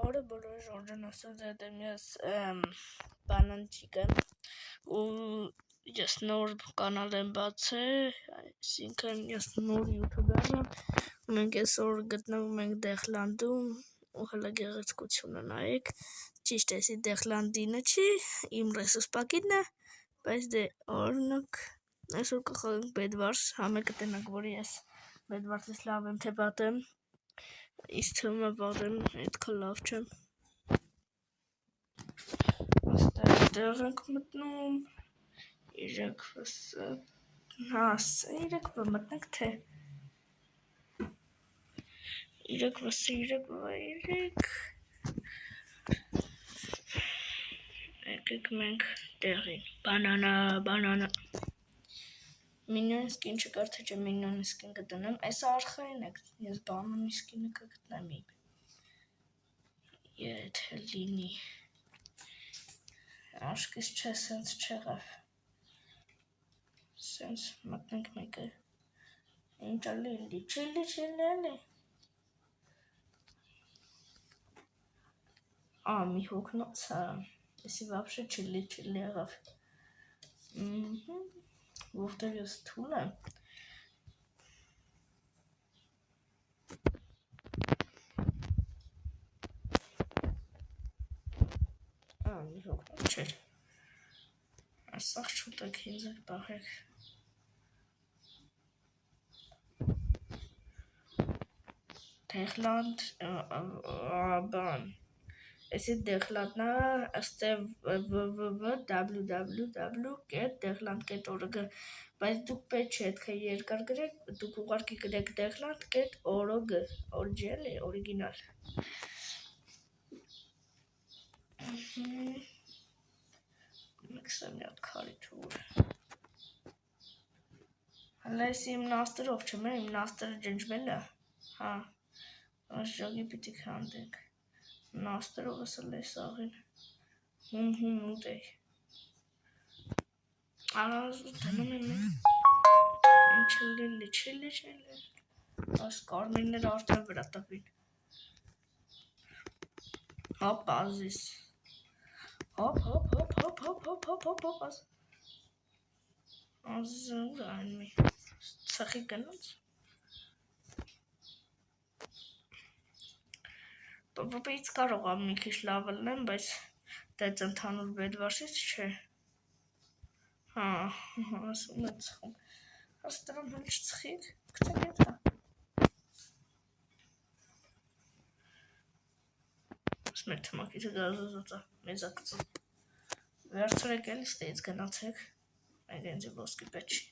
Օրը բոլորը Ժորժն ասած եմ ես բանանջիկ եմ ու ես նոր կանալ եմ բացել, այսինքն ես նոր յութուբեր եմ, մենք այսօր գտնվում ենք Դեղլանդում ու հələ գեղեցկությունը նայեք, ճիշտ էսի Դեղլանդինը չի, իմ ռեսուրսպակիդն է, բայց դե օրինակ այսօր կխաղանք Bedwars, համե կտենանք, որ ես Bedwars-ից լավ եմ թե պատեմ, իսկ թվում է պատեմ այդքան լավ չեմ, այստեղ ենք մտնում, 3 մտնենք թե 3 եկեք մենք տեղին, բանանա մինյոն սկին չկար թե չէ մինյոն սկին կտնեմ, այս արխային եք, ես բանանի սկինը կգտնեմ եթե լինի, աշկիս չէ սենց չեղավ, սենց մտնենք մեկը, ինչ ալի, չիլի, մի հոգնոց է, եսի վապշե չիլի եղավ, որտև ես թուլ եմ, մի հոգնոց չէր, ասաղ չուտեք ինձ եք բաղեք, Դեղլանդ, բան, Էսի Դեղլանդնա, աստեղ www.degland.org, բայց դուք պետք չէ հետքը երկար գրեք, դուք ուղարկի գրեք Degland.org, օրջելի, օրիգինալ, մեքսը մի հատ քարի թուր, հələ էսի իմ նաստրով չեմ իմ նաստրը ջնջվել է, աշխագի պիտի քանդենք, նաստրովս էլ է սաղին, հում ուտեի, դնում եմ չիլի, այս կարմիրները արդեն վրա տվին, հոպ ազիս, հոպ, ազիս ուր այնմի, ծխի գնոց, Պապից կարող եմ մի քիչ լավ լնեմ, բայց դեծ ընդանուր Bedwars-ից չէ, ասում է ծխում, աստրան հենց չծխիք, կծեք եթա, ես մեր թմակիցը գազոզոտ է, մեզա կծում, վերցրեք էլ ստեից գնացեք, այդ ենձի ոսկի պետ չի,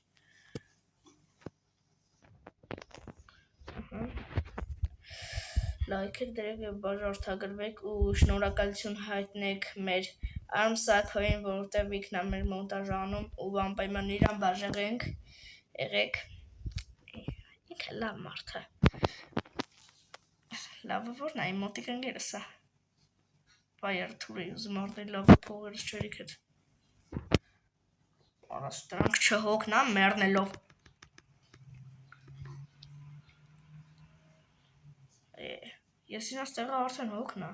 լայքեք դրեք և բաժարդագրվեք ու շնորհակալություն հայտնեք մեր Արմսակոյին, որովհետև ինքն է մեր մոնտաժ անում ու անպայման իրան բաժեղենք, եղեք, ինքը լավ մարդ է, լավը որն է, իմ մոտիկ ընգերս է, բայար թուրի ուզում արդեն լավը փողերս չերիք հետ, արաս դրանք չհոգնա մերնելով, Եսին աստեղը արդեն հոգնա,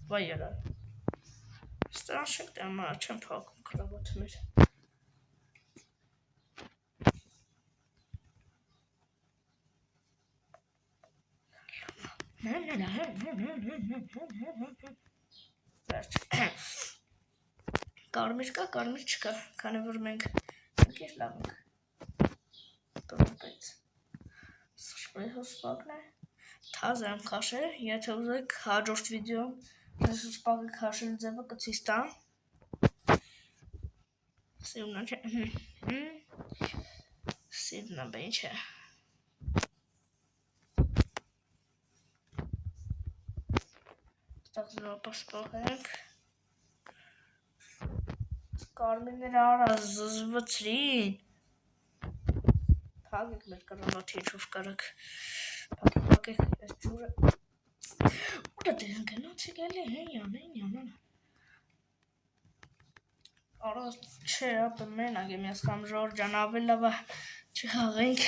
բայերա, ստրան շեք դեմա չեմ պակում կրավոտ մեր, կարմիր կա, կարմիր չկա, քանի որ մենք կեր լավ ենք, բրոպեց, սխշպրի հոսպակն է, թազ եմ կաշել, եթե ուզեք հաջորդ վիդեոն ռեսուրսպակը կաշել ձևը կցիս տամ, սիվնա չէ, սիվնա բեն չէ, ստեղ զվապասպող ենք, կարմիրները արա զզվծրին, պագեք մեր կրանոթի էջով կարակ, պագեք ես ջուրը, ուրա դեն գնացեք էլի, հենյան, արա չէ, ապը մենակ եմ ես կամ Ժորջան ավել լավա չխաղենք,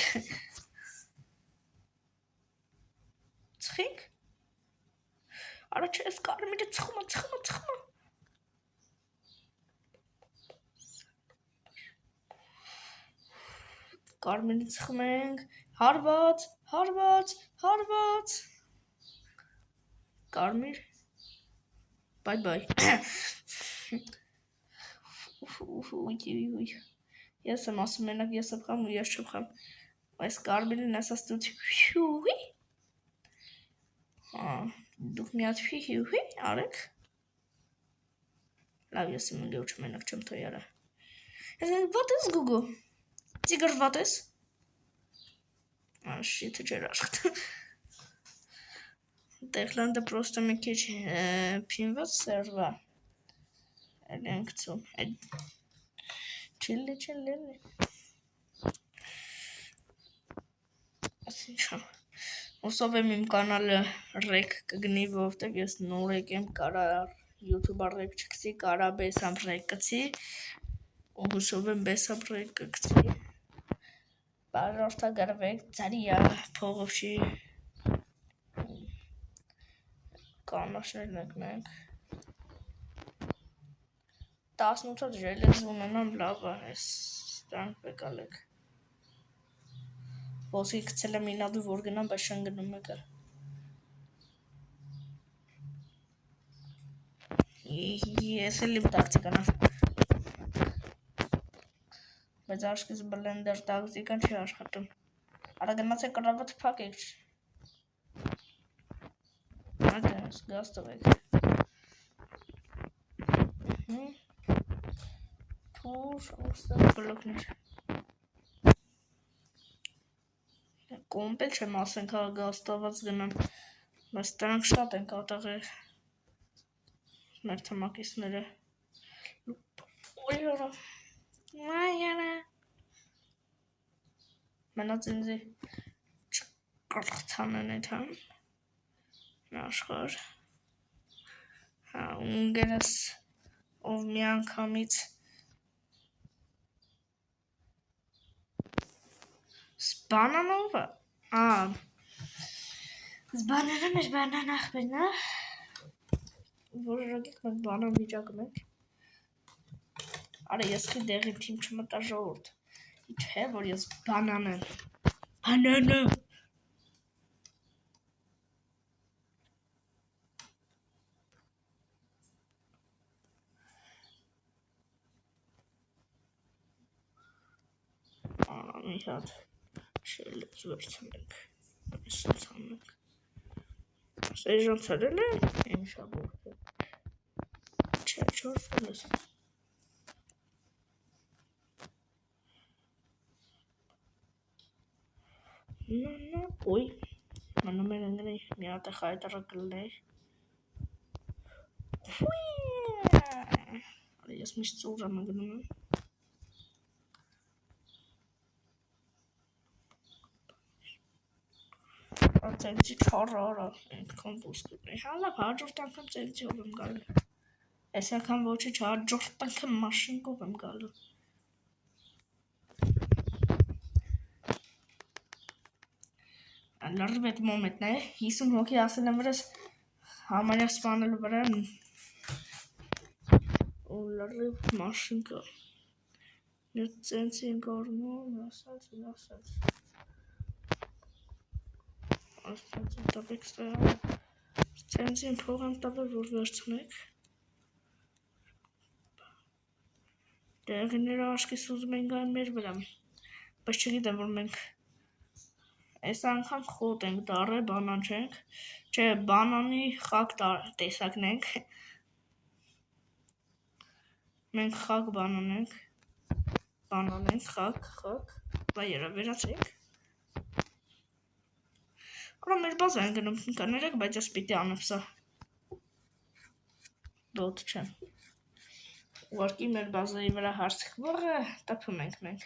ծխինք, Արա չէ, այս կարմիրը ծխում է։ Կարմիրը ծխում ենք, հարված, կարմիր, բայ, ուй, ես եմ ասում մենակ ես եմ խամ ու ես չեմ խամ, այս կարմիրն ասաց դուց հյուի, դուք մի հատ հյուի արեք, լավ ես եմ ընգեու չմենակ չեմ թոյ արա, what is Google, Tiger what is, shit չեր աշխատում, Տեխլանդը պրոստը մի քիչ փինված սերվա, ենք ծում, չիլլի, ասինչամ, ուսով եմ իմ կանալը ռեկ կգնի, որովհետև ես նոր եկեմ կարա յութուբա ռեկ չկցի, կարա բեսամ ռեկ կցի, ու հուսով եմ բեսամ ռեկ կկցի, բարորդագրվեք, ծարիա փողովշի, կանաշներն ենք մենք, 18 ժելեզ ունենամ լավ է, ես ստրանք վեկալեք, ոսի կցել եմ ինադու որ գնամ, բայց շան գնում եկա, ես էլ իմ տակտիկան բայց աշկիս բլենդեր տակտիկան չի աշխատում, արա գնացեք կրավը թպակեք, ատես գազ տվեք, թուր, ոստեղ բլոկներ, կոմպել չեմ ասենք հա գազ տված գնամ, բայց տրանք շատ են կատաղել, մեր թմակիսները, այարա, մենաց ինձի չկրթանեն էդ համ, աշխար, ունգերս, ով մի անգամից, սբանանովը, զբանանը մեր բանան ախպերն է, որորոգեք մենք բանան վիճակում ենք, արա ես խի դեղին թիմ չմտա ժողորդ, չէ որ ես բանան եմ, բանանը, մի հատ շելեց վերցնենք, այսինց անենք, սեժան ծրել է, են շաբորդ է, չէ չորվել ես, ոյ, մնում էր ընգնի, մի հատ է խայտարը կլներ, ես միշտ ծուր եմ ընգնում եմ, ծենցի չարը արա, ենքան ոսկուրն է, հալավ հաջորդ անգամ ծենցիով եմ գալու, ես անգամ ոչի հաջորդ անգամ մաշինկով եմ գալու, լրիվ էտ մոմետն է, 50 հոգի ասել եմ վրս, համարյա սպանելու վրա եմ, ու լրիվ մաշինկա, նյոտ ծենցի ենք արնում, ասած, տավեք ստեղ, ծենցին փող եմ տավեր, որ վերցնեք, դեղիները աշկիս ուզում ենք այն մեր վրա, բայց չգիտեմ, որ մենք այս անգամ խոտ ենք դարը, բանան չենք, չէ, բանանի խակ տեսակն ենք, մենք խակ բանան ենք, խակ, վայ երա, վերացեք, Ora մեր բազա են գնում կներեք, բայց ես պիտի անեմ սա, բոտ չեմ, ուարկի մեր բազայի վրա հարցկվողը տպում ենք մենք,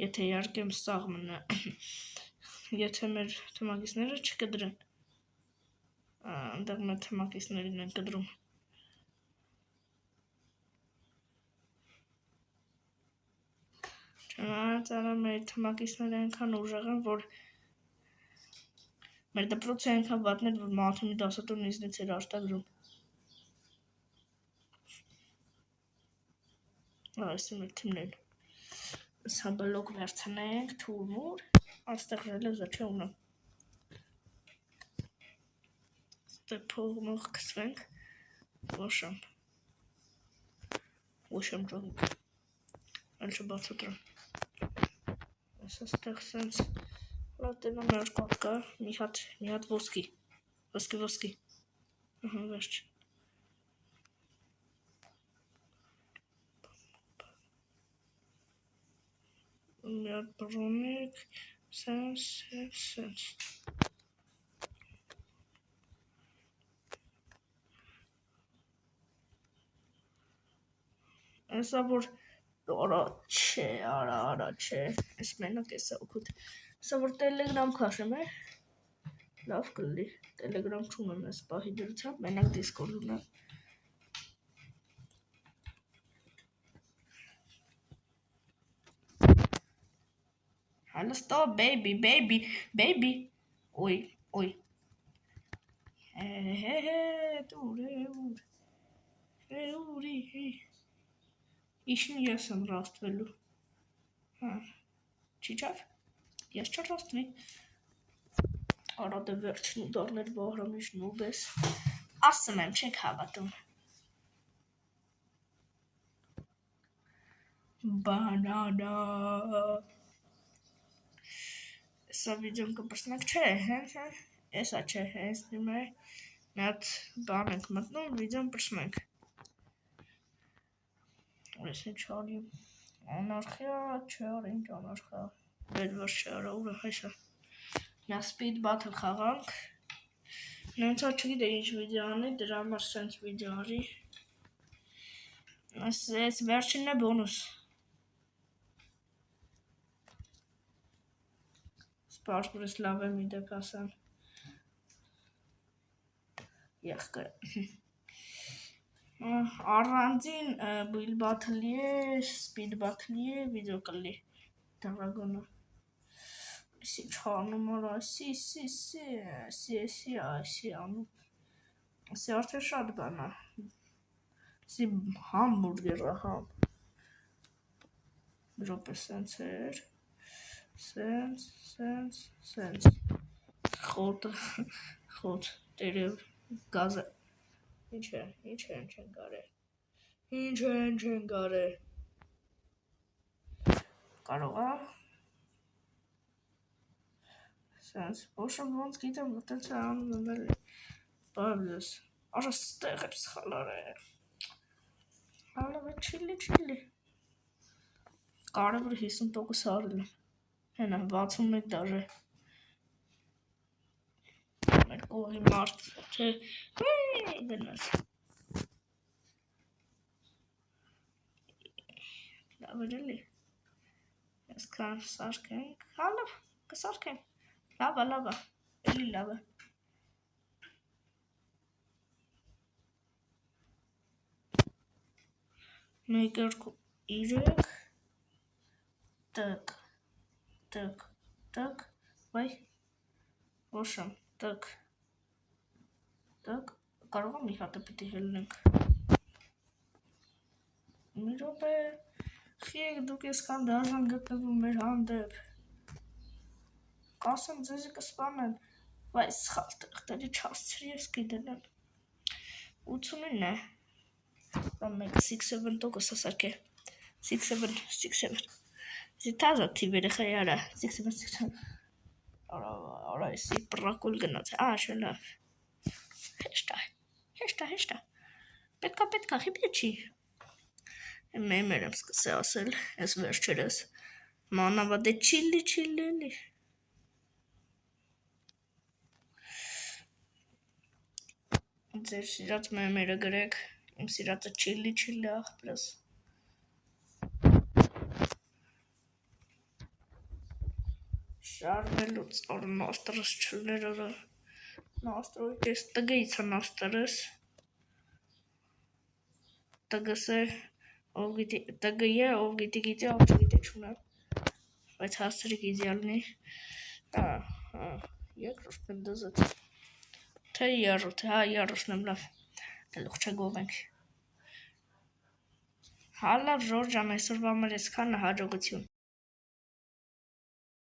եթե իարկեմ սաղ մնա, եթե մեր թմակիսները չկդրեն, ընդեղ մեր թմակիսներին են կդրում, Ծառա մեր թմակիցները այնքան ուժեղ են, որ մեր դպրոցը այնքան վատն էր, որ մաթեմի դասատուն ինձնից էր արտագրում։ Այսը մեր թիմն են։ Սա բլոկ վերցնենք, թուրմուր, այստեղ ժելեզա չէ ունեմ։ Ստե փողմող կսվենք, ոշամ ճողիկ, այլ չբացատրեմ։ Այսը ստեղ սենց, լատենա մեր կոտ կա, մի հատ ոսկի, վերջ։ Մի հատ բրոնիկ, սենց։ Այսա որ արա չէ, այս մենակ էսա օգուտ, այսա որ տելեգրամ քաշեմ է, լավ կլի, տելեգրամ չունեմ ես պահի դրությամբ, մենակ դիսկորդ ունեմ։ Հալը ստո, baby, ոյ, ուր, իշն ես եմ ռաստվելու, չի չավ, ես չար ռաստվի, արադը վերջն ու դարներ վահրամիշ նուբ ես, ասում եմ չեք հավատում, բանանա, սա վիդեոն կպրսնակ չէ, էսա չէ, հենց նիմ է, մի հատ բան ենք մտնում, վիդեոն պրսնենք, Ես ինչ արիմ, անարխյա չար, ինչ անարխյա, բերվար չարա, ուրը հայսա, նա սպիդ բաթլ խաղանք, նենցա չգիտե ինչ վիդեո անի, դրա համար սենց վիդեո արի, այս վերջինն է բոնուս, սպարսպրս լավ է մի դեպ ասան, եղկը, առանձին բույլ բաթլի է, սպիդ բաթլի է, վիդեո կլի, դրագոնը, այսի չանում որ այսի անում, այսի արդեն շատ բանա, այսի համբուրգերը համ, դրոպ է սենց էր, սենց, խոտ, տերև, գազը, ինչ են գարել, կարողա, սենց, ոշմ ոնց գիտեմ, ոտենց է անում եմ էլի, բավ ես, արա ստեղ եմ սխալար է, հալավ է չիլի, կարևոր 50% արել եմ, հենա 61 դաժե, մեր կողի մարդ, թե, գնաց, լավ էր էլի, ես կան սարկենք, հալավ, կսարկենք, լավա, էլի լավը, մեկ երկու 3, տկ, վայ, ոշամ, տկ, կարող եմ մի հատը պիտի հելնենք, մի ռոպե, խիեք դուք ես կան դաժան գտնվում մեր հանդեպ, կասեմ ձեզի կսպանեն, վայ սխալ տղտերի չասցրի ես գիդենեմ, 89 է, մեկ 6-7% ասակ է, 6-7, զիտազա թիվերը խայ արա, 6-7, արա եսի պրակուլ գնաց, շնավ, հեշտա, պետքա, խիպի չի, մեմեր եմ սկսե ասել, ես վերջերս, մանավադե չիլի էլի, ձեր սիրած մեմերը գրեք, իմ սիրածը չիլի աղպրս, շարվելուց օր նաստրս չլներ օրը, նաստրոյք ես տգեից է նաստրս, տգս է, տգը է, ով գիտի, ով չգիտի չունեմ, բայց հասցրեք իդեալնի։ Երկրորդն եմ դզած։ Թե երրորդը, երրորդն եմ լավ։ Գլուխ չգովենք։ Հա լավ Ժորժան, այսօրվա համար այսքանը, հաջողություն։